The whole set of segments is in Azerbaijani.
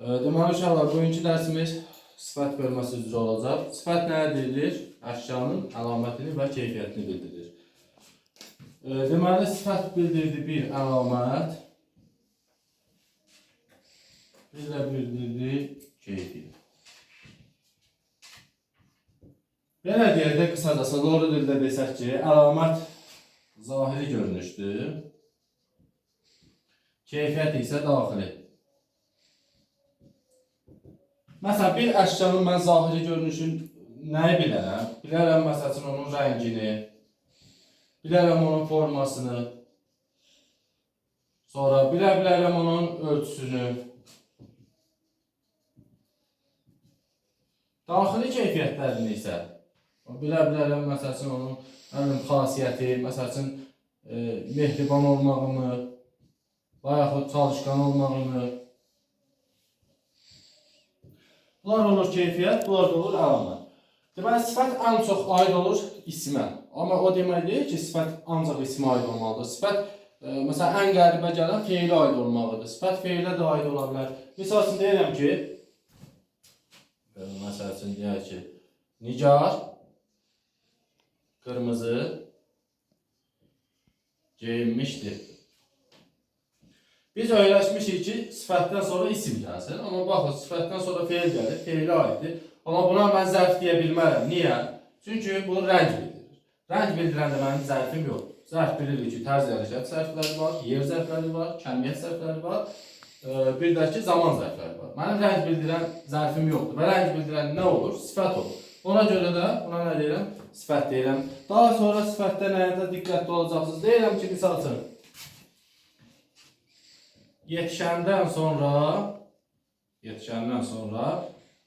Deməli uşaqlar, bugünkü dərsimiz sifət bölməsi üzrə olacaq. Sifət nə edilir? Əşyanın əlamətini və keyfiyyətini bildirir. Deməli, sifət bildirdi bir əlamət, bir də bildirdi keyfiyyət. Belə deyək də qısacası, doğru dildə desək ki, əlamət zahiri görünüşdür, keyfiyyət isə daxili. Məsələn, bir əşyanın mən zahiri görünüşün nəyi bilərəm? Bilərəm, məsələn, onun rəngini, bilərəm onun formasını, sonra bilərəm onun ölçüsünü. Daxili keyfiyyətlərini isə bilərəm, məsələn, onun xasiyyəti, məsələn, mehriban olmağını, və yaxud çalışqan olmağını. Bunlar olur keyfiyyət, bunlar da olur əlamət. Deməli, sifət ən çox aid olur ismə. Amma o demək deyil ki, sifət ancaq ismə aid olmalıdır. Sifət, məsələn, ən qəribə gələn feilə aid olmalıdır. Sifət feilə də aid ola bilər. Misal üçün deyirəm ki, məsəl üçün deyək ki, Nigar qırmızı geyinmişdir. Biz öyrəşmişik ki, sifətdən sonra isim gəlsin. Amma baxın, sifətdən sonra feil gəlir, feilə aiddir. Amma buna mən zərf deyə bilmərəm. Niyə? Çünki bu rəng bildirir. Rəng bildirəndə mənim zərfim yoxdur. Zərf bilirik ki, tərz hərəkət zərfləri var, yer zərfləri var, kəmiyyət zərfləri var, bir də ki, zaman zərfləri var. Mənim rəng bildirən zərfim yoxdur. Və rəng bildirən nə olur? Sifət olur. Ona görə də buna nə deyirəm? Sifət deyirəm. Daha sonra sifətdə nəyə diqqətli olacaqsınız? Deyirəm ki, misal üçün, yetişəndən sonra,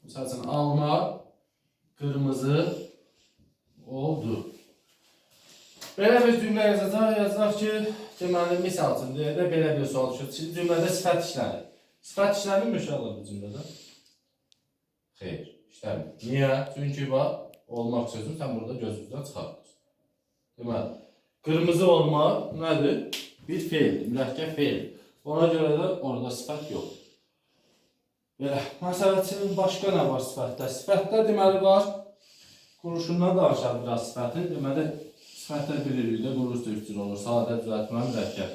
misal üçün, alma qırmızı oldu. Belə bir cümlə yazacaq ki, deməli, misal üçün, belə bir sual düşür. Cümlədə sifət işləri. Sifət işləri mi uşaqlar bu cümlədə? Xeyr, işləmir. Niyə? Çünki bax, olmaq sözünü sən burada gözünüzdən çıxartdınız. Deməli, qırmızı olmaq nədir? Bir feildir, mürəkkəb feildir. Ona görə də orada sifət yoxdur. Belə, məsələn, başqa nə var sifətdə? Sifətdə deməli var, quruluşundan danışaq biraz sifətin. Deməli, sifətlər bilirik də, quruluş üstün olur, sadə, düzəltmə, mürəkkəb.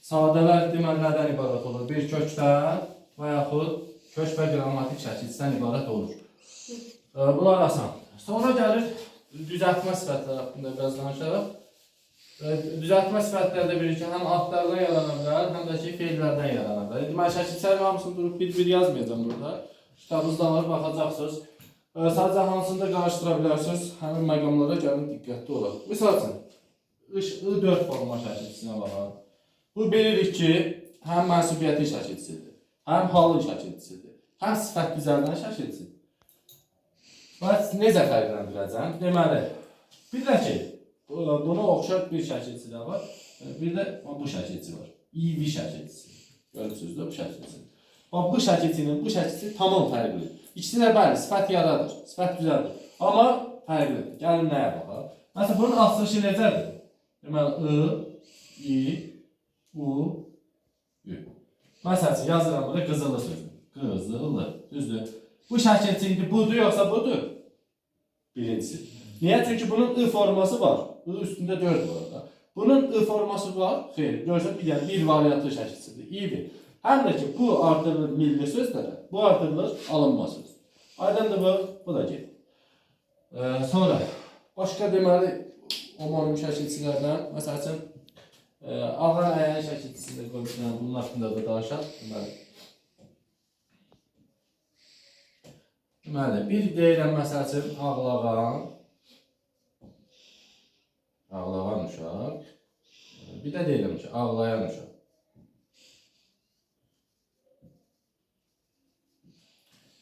Sadələr deməli nədən ibarət olur? Bir kökdən və yaxud kök və qrammatik şəkildən ibarət olur. Bunlar asandır. Sonra gəlir düzəltmə sifətlər haqqında biraz danışaraq. Düzəltmə sifətlərdə bilir ki, həm adlardan yarana bilər, həm də ki, feillərdən yarana bilər. Deməli, şəkilçilərin hamısını durub bir yazmayacağım burada. Kitabınızda var, baxacaqsınız. Sadəcə hansını da qarışdıra bilərsiniz, həmin məqamlara gəlin diqqətli olaq. Misal üçün, I4 forma şəkilçisinə baxaq. Bu bilirik ki, həm mənsubiyyətin şəkilçisidir, həm halın şəkilçisidir, həm sifət düzəldən şəkilçisidir. Və necə fərqləndirəcəm? Deməli, bir də ki, buna oxşar bir şəkilçi də var, bir də bu şəkilçi var. IV şəkilçisi. Görürsünüz də bu şəkilçisi. Bu şəkilçinin bu şəkilçisi tamam fərqlidir. İkisi də bəli, sifət yaradır, sifət düzəldir. Amma fərqlidir. Gəlin nəyə baxaq? Məsələn, bunun açılışı necədir? Deməli, I, U, Ü. Məsələn, yazıram burada qızılı sözü. Qızılı, düzdür. Bu şəkilçi indi budur, yoxsa budur? Birincisi. Niyə? Çünki bunun I forması var. I üstündə 4 var orada. Bunun I forması var. Xeyr, görürsən, bir variantlı şəkilçidir. İyidir. Həm də ki, bu artırılır milli sözlərə, bu artırılır alınma söz. Aydındır bu da gedir. Sonra, başqa deməli, omonim şəkilçilərdən, məsəl üçün, ağan əyən şəkilçisində qoymuşlar, bunun haqqında da danışaq. Deməli, bir deyirəm, məsəl üçün, ağlağan uşaq, bir də deyirəm ki, ağlayan uşaq.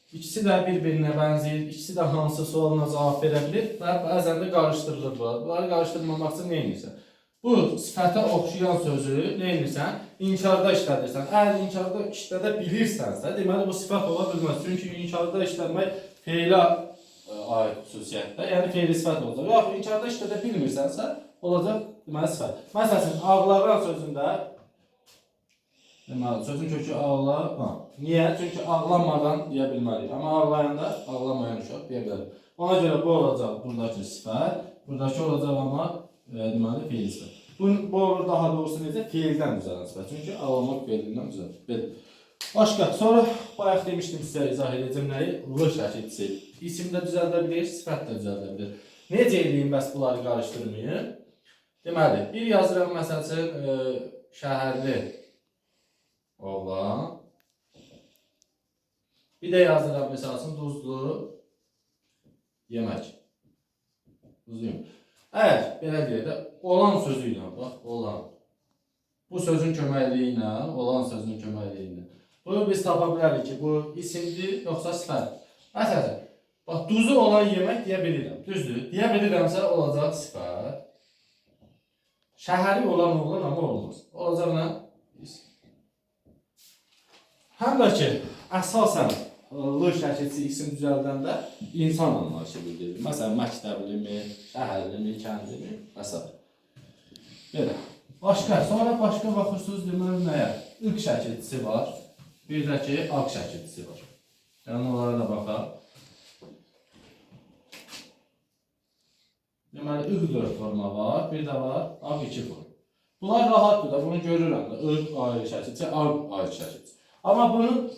İkisi də bir-birinə bənzəyir, ikisi də hansı sualına cavab verə bilir və bəzən də qarışdırılır bunlar. Bunları qarışdırmamaq üçün nə edirsən? Bu sifətə oxşayan sözü nə edirsən? İnkarda işlədirsən. Əgər inkarda işlədə bilirsənsə, deməli bu sifət ola bilməz. Çünki inkarda işləmək feilə aid xüsusiyyətdə, yəni feili sifət olacaq. Yaxud inkarda işlədə bilmirsənsə, olacaq deməli sifət. Məsələn, ağlağan sözündə Deməli, sözün kökü ağlama. Niyə? Çünki ağlamadan deyə bilmərik. Amma ağlayanda ağlamayan uşaq deyə bilərik. Ona görə bu olacaq buradakı sifət, buradakı olacaq amma deməli feil sifət. Bu olur daha doğrusu necə? Feildən düzələn sifət. Çünki ağlamaq feilindən düzəlir. Belə. Başqa, sonra bayaq demişdim sizə izah edəcəm nəyi? L şəkilçisi. İsim də düzəldə bilir, sifət də düzəldə bilir. Necə edeyim bəs bunları qarışdırmayın? Deməli, bir yazıram məsəl üçün şəhərli oğlan. Bir də yazıram məsəl üçün duzlu yemək. Duzlu yemək. Əgər belə deyək də, olan sözü ilə, bax, olan. Bu sözün köməkliyi ilə, olan sözün köməkliyi ilə. Bunu biz tapa bilərik ki, bu isimdir, yoxsa sifət. Məsələn, bax, duzu olan yemək deyə bilirəm, düzdür. Deyə bilirəmsə, olacaq sifət. Şəhəri olan oğlan amma olmaz. Olacaq nə? Həm də ki, əsasən L şəkilçisi isim düzəldəndə insan anlayışı bildirir. Məsələn, məktəblimi, şəhərlimi, kəndlimi, məsəl. Belə. Başqa, sonra başqa baxırsınız deməli nəyə? İq şəkilçisi var, bir də ki, ağ şəkilçisi var. Yəni, onlara da baxaq. Deməli, İq4 forma var, bir də var, ağ2 forma. Bunlar rahatdır da, bunu görürəm da, İq ayrı şəkilçisi, ağ ayrı şəkilçisi. Amma bunun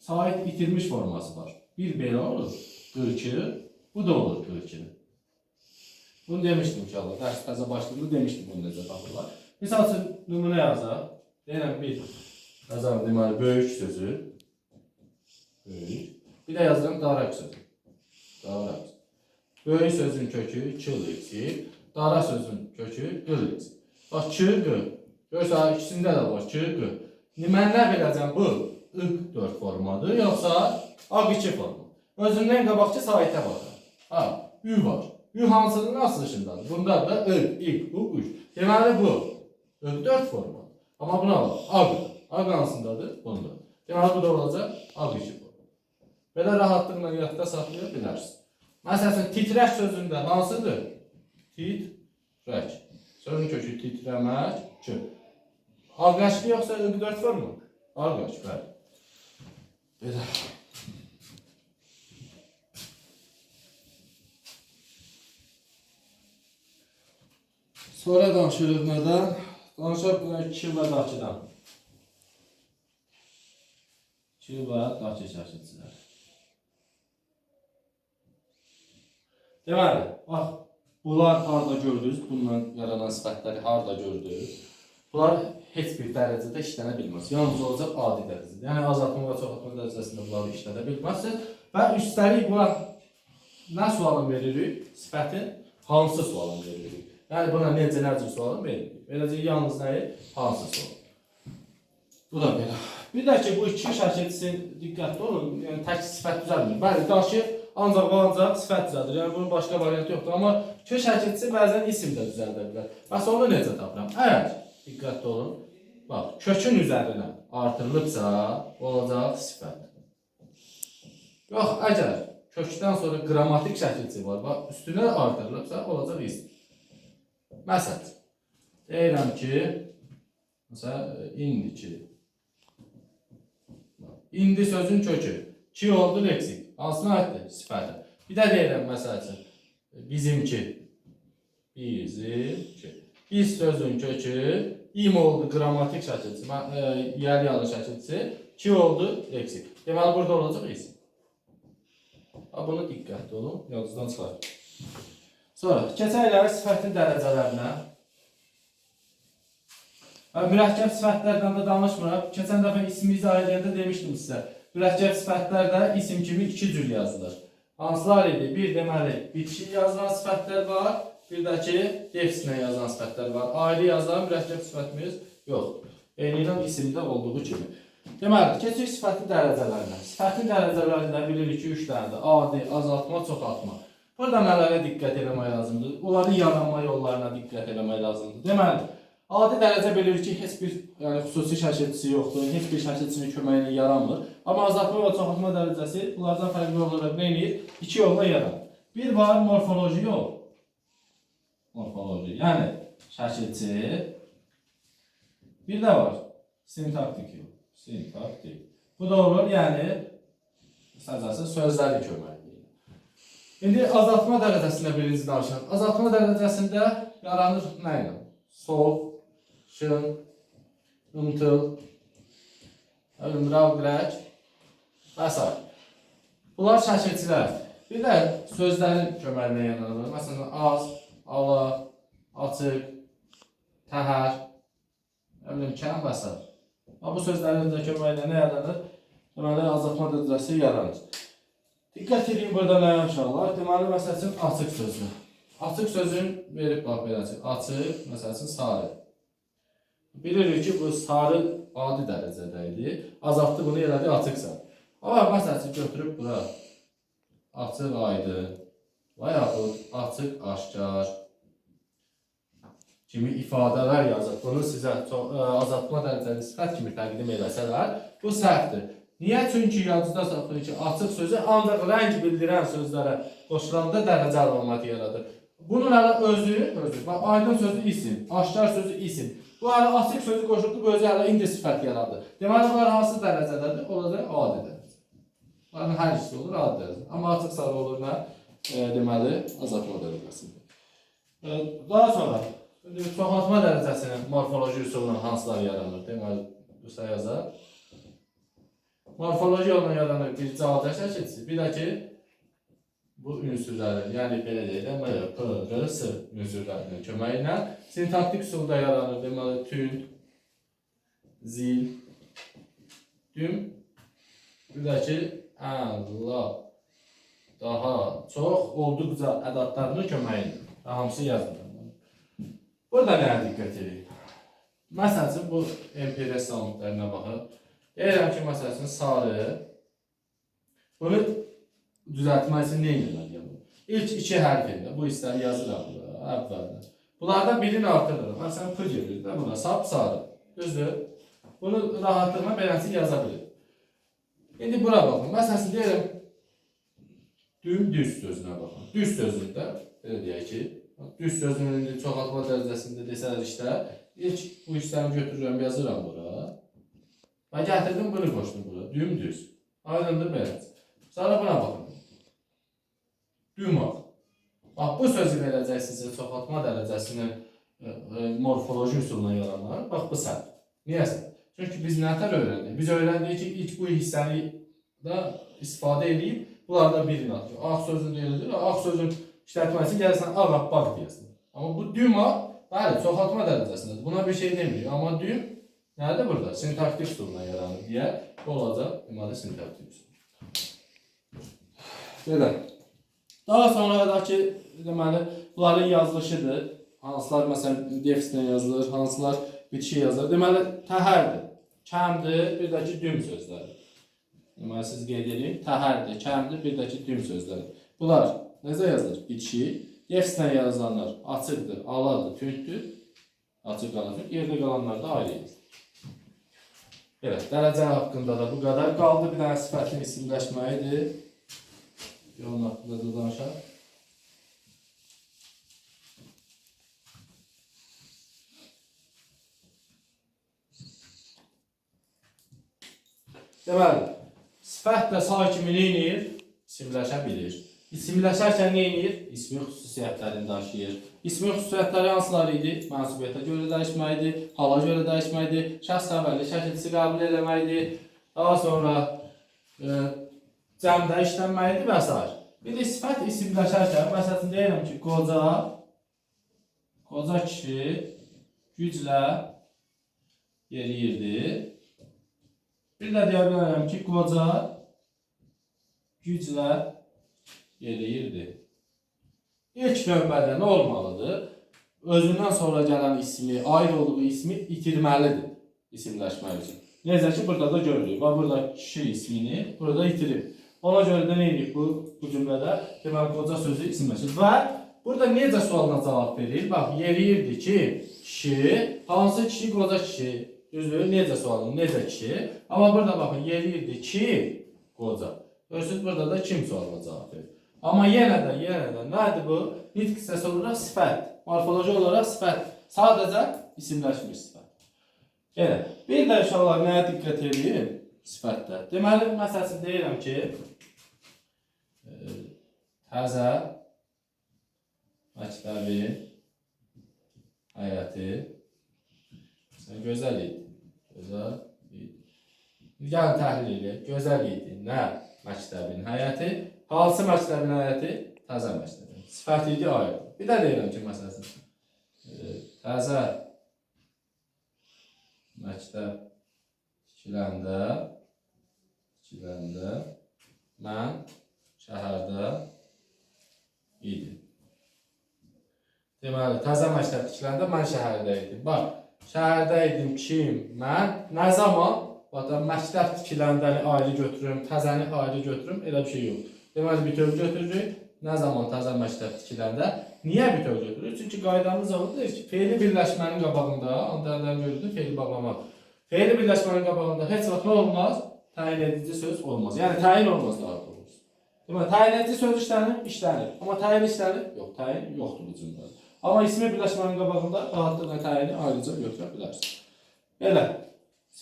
sahib itirmiş forması var. Bir belə olur, 42, bu da olur 42. Bunu demişdim ki, Allah, dərs təzə başladığında demişdim bunu necə tapırlar. Misal üçün, nümunə yazaq. Deyirəm, bir yazarım, deməli, böyük sözü. Böyük. Bir də yazıram, darak sözü. Darak. Böyük sözün kökü 2x, dara sözün kökü 4x. Bax, 2, görürsən, ikisində də var, 2, mən nə biləcəm, bu İq4 formadır, yoxsa ağ2 forma. Özündən qabaqçı sahitə baxır. Ha, Ü var. Ü hansının açılışındadır? Bunda da İq, bu, Üç. Deməli bu İq4 forma. Amma buna bak, ağ. Ağ hansındadır? Bunda. Deməli bu da olacaq ağ2 forma. Belə rahatlıqla yadda saxlaya bilərsiniz. Məsələn, titrək sözündə hansıdır? Titrək. Sözün kökü titrəmək, ki. Ağaçlı yoxsa İq4 forma? Ağaç, bəli. Belə. Sonra danışırıq nədən? Danışaq 2 və Dakıdan. 2 və Dakı şəkilçilər. Deməli, bax, bunlar harada gördünüz? Bundan yaranan sifətləri harada gördünüz? Bunlar heç bir dərəcədə işlənə bilməz. Yalnız olacaq adi dərəcədə. Yəni, azaltma və çoxaltma dərəcəsində bunları işlənə bilməzsiniz. Və üstəlik buna nə sualın veririk? Sifətin hansı sualın veririk? Yəni, buna necə nəcür sualın veririk? Beləcə, yalnız nəyi? Hansı sualın? Bu da belə. Bir də ki, bu iki şəkilçisi diqqətli olun. Yəni, tək sifət düzəlmir. Bəli, daşı ancaq və ancaq sifət düzəldir. Yəni, bunun başqa variantı yoxdur. Amma iki şəkilçisi bəzən isim də düzəldə bilər. Bəs onu necə tapıram? Əgər, diqqətli olun, bax, kökün üzərinə artırılıbsa, olacaq sifət. Yox, əgər kökdən sonra qrammatik şəkilçisi var, bax, üstünə artırılıbsa, olacaq isim. Məsəl, deyirəm ki, məsələn, indiki. İndi sözün kökü. Ki oldu leksik. Hansına aiddir? Sifətə. Bir də deyirəm, məsəl üçün, bizimki. Bizimki. Biz sözün kökü. İm oldu qrammatik şəkilçisi. Yarı şəkilçisi. Ki oldu leksik. Deməli, burada olacaq isim. Bunu diqqətli olun. Yolcuzdan çıxar. Sonra, keçək sifətin dərəcələrinə. Mürəkkəb sifətlərdən də danışmıraq. Keçən dəfə ismi izah edəndə demişdim sizə. Mürəkkəb sifətlərdə isim kimi iki cür yazılır. Hansılar idi? Bir deməli, bitişik yazılan sifətlər var. Bir də ki, defislə yazılan sifətlər var. Ayrı yazılan mürəkkəb sifətimiz yoxdur. Eynilə isimdə olduğu kimi. Deməli, keçək sifətin dərəcələrinə. Sifətin dərəcələrində bilirik ki, 3 dənədir. Adi, azaltma, çoxaltma. Burada nələrə diqqət eləmək lazımdır? Onların yaranma yollarına diqqət eləmək lazımdır. Deməli, adi dərəcə bilir ki, heç bir xüsusi şəkilçisi yoxdur, heç bir şəkilçinin köməkliyi yaranmır. Amma azaltma və çoxaltma dərəcəsi bunlardan fərqli olaraq nə edir? İki yolla yaranır. Bir var morfoloji yol. Morfoloji, yəni şəkilçi. Bir də var Sintaktik yox. Sintaktik. Bu da olur, yəni qısacası sözləri köməkliyi. İndi azaltma dərəcəsində birinci danışaq. Azaltma dərəcəsində yaranır nə ilə? Sol, şın, ımtıl, ümral, qrək və s. Bunlar şəkilçilər. Bir də sözlərin köməkliyi yaranır. Məsələn, az, ala, açıq, təhər, kəm və s. Bu sözlərin də köməkliyi nə yaranır? Deməli, azaltma dərəcəsi yaranır. Diqqət edin burada nə uşaqlar? Deməli, məsəl üçün, açıq sözü. Açıq sözün verib bax beləcə. Açıq, məsəl üçün, sarı. Bilirik ki, bu sarı adi dərəcədə idi. Azaltdı bunu elədi açıqsa. Amma məsəl üçün, götürüb bura. Açıq aydın və yaxud açıq aşkar kimi ifadələr yazır. Bunu sizə azaltma dərəcəli sifət kimi təqdim eləsələr, bu səhvdir. Niyə? Çünki yazıda saxlayır ki, açıq sözü ancaq rəng bildirən sözlərə qoşulanda dərəcə əlaməti yaradır. Bunun özü, aydın sözü isim, aşkar sözü isim. Bu açıq sözü qoşulub özü indi sifət yaradır. Deməli, bunlar hansı dərəcədədir? Olacaq adi dərəcə. Bunların hər ikisi olur adi dərəcə. Amma açıq sarı olur nə? Deməli, azaltma dərəcəsidir. Daha sonra, çoxaltma dərəcəsinin morfoloji üsulundan hansılar yaranır? Deməli, üstə yazar. Morfoloji yolla yaranır bir cavabda şəkilçisi. Bir də ki, bu ünsürlərin, yəni belə deyək də, P, R, S ünsürlərinin köməyi ilə sintaktik üsulda yaranır. Deməli, tünd, zil, düm, bir də ki, daha çox olduqca ədatlarının köməyi ilə. Hamısı yazılır. Burada nəyə diqqət edin? Məsəl üçün, bu MPRS samitlərinə baxın. Deyirəm ki, məsəl üçün, sarı. Bunu düzəltmək üçün nə etməliyəm? İlk iki hərfində, bu hissləri yazıram əvvəldə. Bunlardan birini artırırım. Məsələn, P gedir də buna, sap sarı. Düzdür? Bunu rahatlığına beləsi yaza bilir. İndi bura baxın. Məsəl üçün, deyirəm, düm düz sözünə baxın. Düz sözündə, belə deyək ki, düz sözünün çoxaltma dərəcəsində desələr işdə, ilk bu hissəni götürürəm, yazıram bura. Və gətirdim, bunu qoşdum bura. Düm düz. Aydındır belə. Sonra buna baxın. Dümaq. Bax, bu sözü verəcək sizə çoxaltma dərəcəsinin morfoloji üsuluna yaranlar. Bax, bu səhv. Niyəsə? Çünki biz nətər öyrəndik? Biz öyrəndik ki, ilk bu hissəni da istifadə edib, bunlardan birini atır. Ağ sözünü deyilir, ağ sözün işlətməsi gəlirsən, ağappaq deyəsin. Amma bu düma, bəli, çoxaltma dərəcəsindədir. Buna bir şey demiyor. Amma düm nədir burada? Sintaktik üsuluna yaranır deyə olacaq, deməli, sintaktik üsul. Belə. Daha sonra da ki, deməli, bunların yazılışıdır. Hansılar, məsələn, defislə yazılır, hansılar bitişik yazılır. Deməli, təhərdir, kəmdir, bir də ki, düm sözləri. Deməli, siz qeyd edin, təhərdir, kəmdir, bir də ki, düm sözləri. Bunlar necə yazılır? Bitişik. Defislə yazılanlar açıqdır, aladır, tündür. Açıq qalan, yerdə qalanlar da ayrı yazılır. Belə, dərəcə haqqında da bu qədər. Qaldı bir dənə sifətin isimləşməyidir. Onun haqqında da danışaq. Deməli, sifət də say kimi nə edir? İsimləşə bilir. İsimləşərkən nə edir? İsmi xüsusiyyətlərini daşıyır. İsmi xüsusiyyətləri hansılar idi? Mənsubiyyətə görə dəyişməkdir, hala görə dəyişməkdir, şəxs əvvəlli şəkilçisi qəbul eləməkdir, daha sonra cəmdə işlənməkdir və s. Bir də sifət isimləşərkən, məsələn, deyirəm ki, qoca kişi güclə yeriyirdi. Bir də deyə bilərəm ki, qoca güclə yeriyirdi. İlk növbədə nə olmalıdır? Özündən sonra gələn ismi, aid olduğu ismi itirməlidir isimləşmək üçün. Necə ki, burada da görülür. Bax, burada kişi ismini burada itirib. Ona görə də nə edib bu cümlədə? Deməli, qoca sözü isimləşir. Və burada necə sualına cavab verir? Bax, yeriyirdi ki, kişi, hansı kişi, qoca kişi. Düzdür, necə sualım, necə kişi. Amma burada baxın, yeriyirdi ki, qoca. Görürsünüz, burada da kim sualına cavab verir. Amma yenə də, nədir bu? Nitq hissəsi olaraq sifət. Morfoloji olaraq sifət. Sadəcə isimləşmiş sifət. Elə. Bir də uşaqlar nəyə diqqət edin? Sifətdə. Deməli, məsələn deyirəm ki, təzə məktəbin həyəti gözəl idi. Gözəl idi. Gəlin təhlil edək. Gözəl idi. Nə? Məktəbin həyəti. Hansı məktəbin həyəti? Təzə məktəbin. Sifət idi, ayrı. Bir də deyirəm ki, məsələn, təzə məktəb tikiləndə mən şəhərdə idim. Deməli, təzə məktəb tikiləndə mən şəhərdə idim. Bax, şəhərdə idim kim? Mən. Nə zaman? Bax, məktəb tikiləndə ayrı götürürüm, təzəni ayrı götürürüm, elə bir şey yox. Deməli, bütöv götürürük. Nə zaman təzə məktəb tikiləndə? Niyə bütöv götürürük? Çünki qaydamız odur ki, fe'li birləşmənin qabağında, antərdən görüldü, fe'li bağlamaq. Fe'li birləşmənin qabağında heç vaxt nə olmaz? Təyin edici söz olmaz. Yəni, təyin olmaz daha doğrusu. Deməli, təyin edici söz işlənir. Amma təyin işlənir? Yox, təyin yoxdur bu cümlədə. Amma ismi birləşmənin qabağında rahatlıqla təyini ayrıca götürə bilərsiniz. Belə,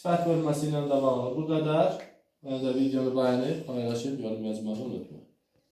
sifət bölməsi ilə də bağlı bu qədər. Mən də videonu bəyənib, paylaşıb, yorum yazmağı unutmayın.